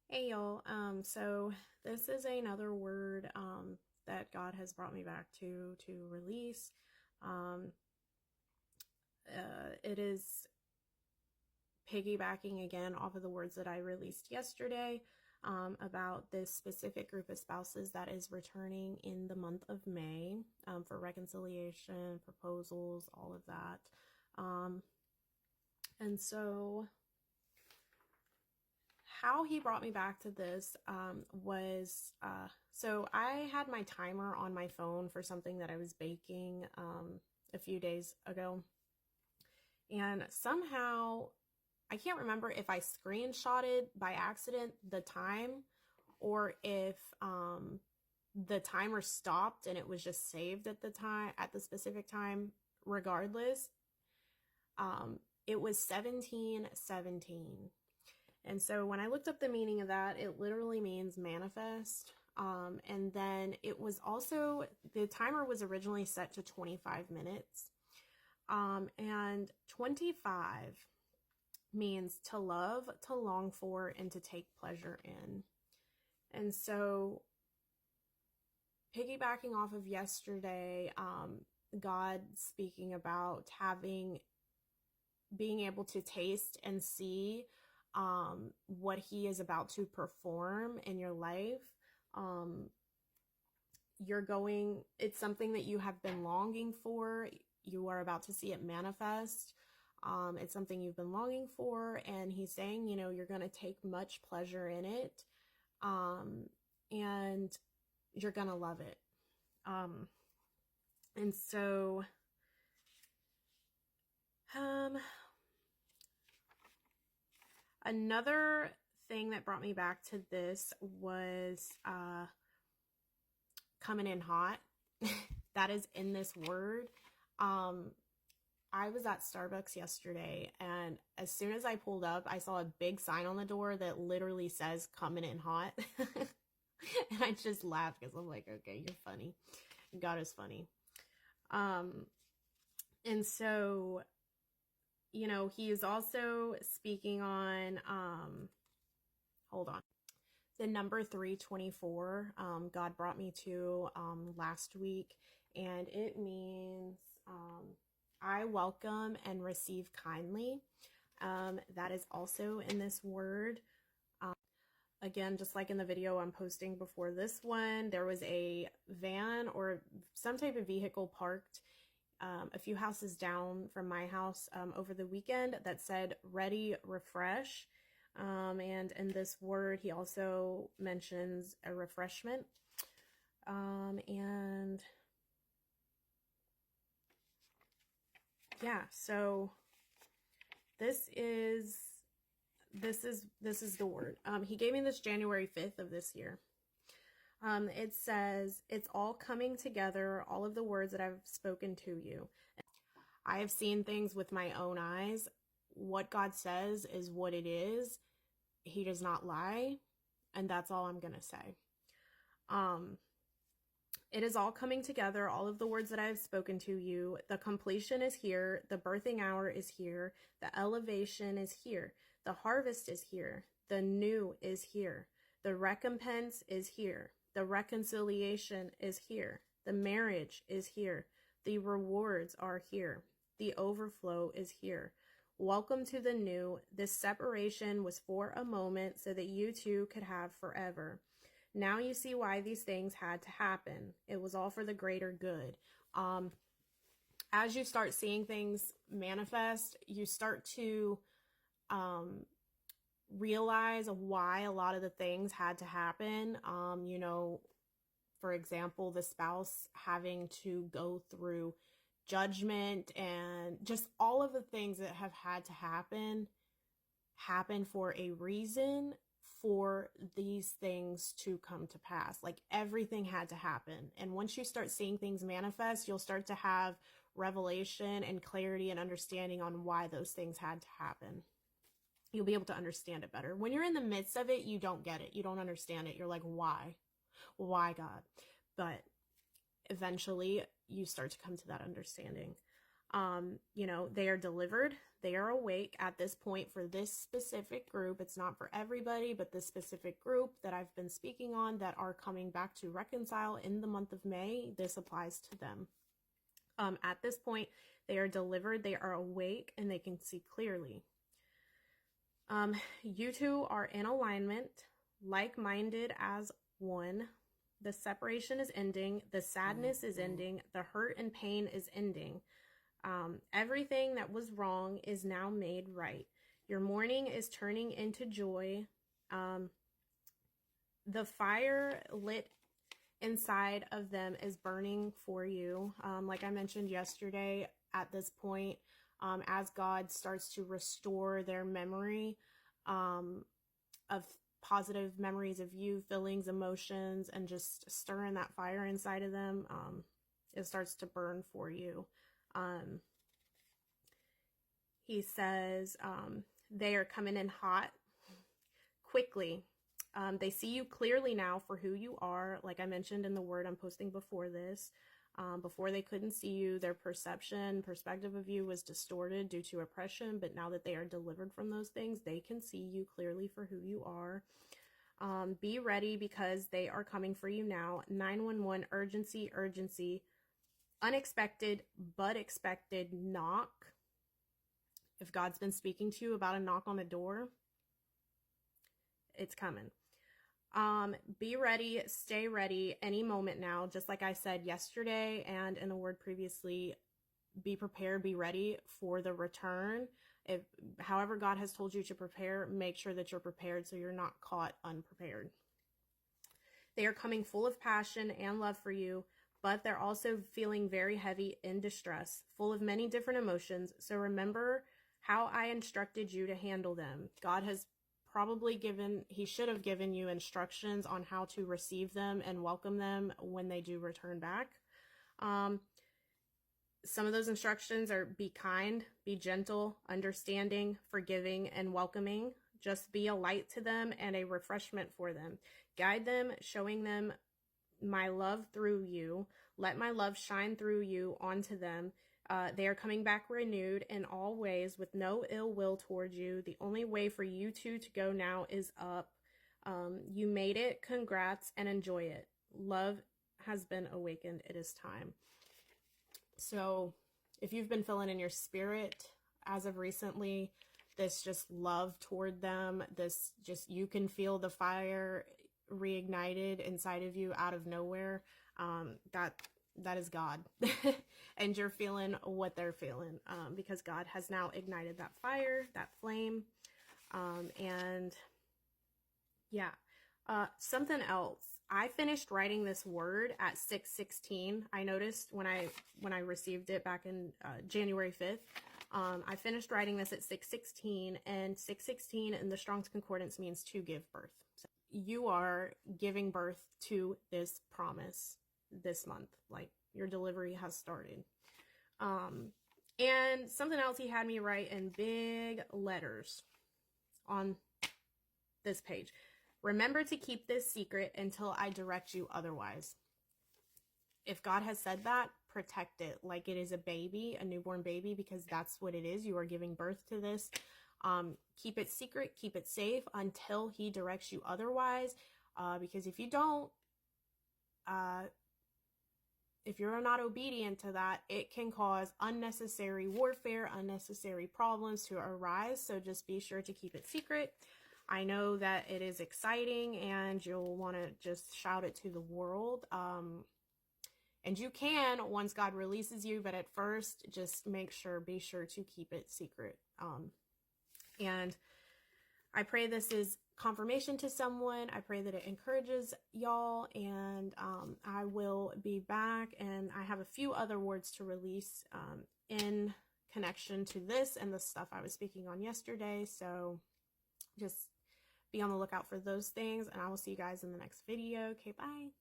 Hey y'all, so this is another word that God has brought me back to release. Um, it is piggybacking again off of the words that I released yesterday about this specific group of spouses that is returning in the month of May for reconciliation, proposals, all of that. And so how he brought me back to this was so I had my timer on my phone for something that I was baking a few days ago, and somehow I can't remember if I screenshotted by accident the time or if the timer stopped and it was just saved at the specific time. Regardless, it was 1717. And so when I looked up the meaning of that, it literally means manifest. And then it was also, the timer was originally set to 25 minutes. And 25 means to love, to long for, and to take pleasure in. And so piggybacking off of yesterday, God speaking about being able to taste and see what he is about to perform in your life. It's something that you have been longing for. You are about to see it manifest. It's something you've been longing for, and he's saying, you're going to take much pleasure in it, and you're going to love it. And so, another thing that brought me back to this was coming in hot. That is in this word. I was at Starbucks yesterday, and as soon as I pulled up, I saw a big sign on the door that literally says coming in hot. And I just laughed because I'm like, okay, you're funny. God is funny. And so, he is also speaking on, hold on, the number 324. God brought me to last week, and it means I welcome and receive kindly. That is also in this word. Again, just like in the video I'm posting before this one, there was a van or some type of vehicle parked a few houses down from my house over the weekend that said ready, refresh. And in this word, he also mentions a refreshment. And yeah, so this is the word. He gave me this January 5th of this year. It says, it's all coming together, all of the words that I've spoken to you. I have seen things with my own eyes. What God says is what it is. He does not lie. And that's all I'm going to say. It is all coming together, all of the words that I have spoken to you. The completion is here. The birthing hour is here. The elevation is here. The harvest is here. The new is here. The recompense is here. The reconciliation is here. The marriage is here. The rewards are here. The overflow is here. Welcome to the new. This separation was for a moment so that you two could have forever. Now you see why these things had to happen. It was all for the greater good. As you start seeing things manifest, you start to realize why a lot of the things had to happen. For example, the spouse having to go through judgment and just all of the things that have had to happen for a reason, for these things to come to pass. Like, everything had to happen. And once you start seeing things manifest, you'll start to have revelation and clarity and understanding on why those things had to happen. You'll be able to understand it better. When you're in the midst of it, you don't get it. You don't understand it. You're like, why? Why, God? But eventually you start to come to that understanding. You know, they are delivered, they are awake at this point for this specific group. It's not for everybody, but this specific group that I've been speaking on that are coming back to reconcile in the month of May, this applies to them. At this point, they are delivered, they are awake, and they can see clearly. You two are in alignment, like-minded as one. The separation is ending, the sadness is ending, the hurt and pain is ending. Everything that was wrong is now made right. Your mourning is turning into joy. The fire lit inside of them is burning for you. Like I mentioned yesterday, at this point, as God starts to restore their memory of positive memories of you, feelings, emotions, and just stirring that fire inside of them, it starts to burn for you. He says they are coming in hot, quickly. They see you clearly now for who you are. Like I mentioned in the word I'm posting before this, before they couldn't see you, their perspective of you was distorted due to oppression, but now that they are delivered from those things, they can see you clearly for who you are. Be ready because they are coming for you now. 911, urgency, urgency. Unexpected but expected knock. If God's been speaking to you about a knock on the door, it's coming. Be ready, stay ready any moment now. Just like I said yesterday and in the word previously, be prepared, be ready for the return. If however God has told you to prepare, make sure that you're prepared so you're not caught unprepared. They are coming full of passion and love for you, but they're also feeling very heavy in distress, full of many different emotions. So remember how I instructed you to handle them. God has he should have given you instructions on how to receive them and welcome them when they do return back. Some of those instructions are be kind, be gentle, understanding, forgiving, and welcoming. Just be a light to them and a refreshment for them. Guide them, showing them my love through you. Let my love shine through you onto them. They are coming back renewed in all ways with no ill will towards you. The only way for you two to go now is up. You made it. Congrats and enjoy it. Love has been awakened. It is time. So if you've been feeling in your spirit as of recently, this just love toward them, this just, you can feel the fire reignited inside of you out of nowhere. That is God. And you're feeling what they're feeling, because God has now ignited that fire, that flame. And yeah, something else. I finished writing this word at 6:16. I noticed when I received it back in January 5th. I finished writing this at 6:16, and 6:16 in the Strong's Concordance means to give birth. So you are giving birth to this promise this month. Like, your delivery has started. And something else he had me write in big letters on this page. Remember to keep this secret until I direct you otherwise. If God has said that, protect it like it is a baby, a newborn baby, because that's what it is. You are giving birth to this. Keep it secret, keep it safe until he directs you otherwise. Because if you don't, if you're not obedient to that, it can cause unnecessary warfare, unnecessary problems to arise. So just be sure to keep it secret. I know that it is exciting and you'll want to just shout it to the world. And you can once God releases you, but at first just be sure to keep it secret. And I pray this is confirmation to someone. I pray that it encourages y'all, and I will be back, and I have a few other words to release in connection to this and the stuff I was speaking on yesterday. So just be on the lookout for those things, and I will see you guys in the next video. Okay, bye.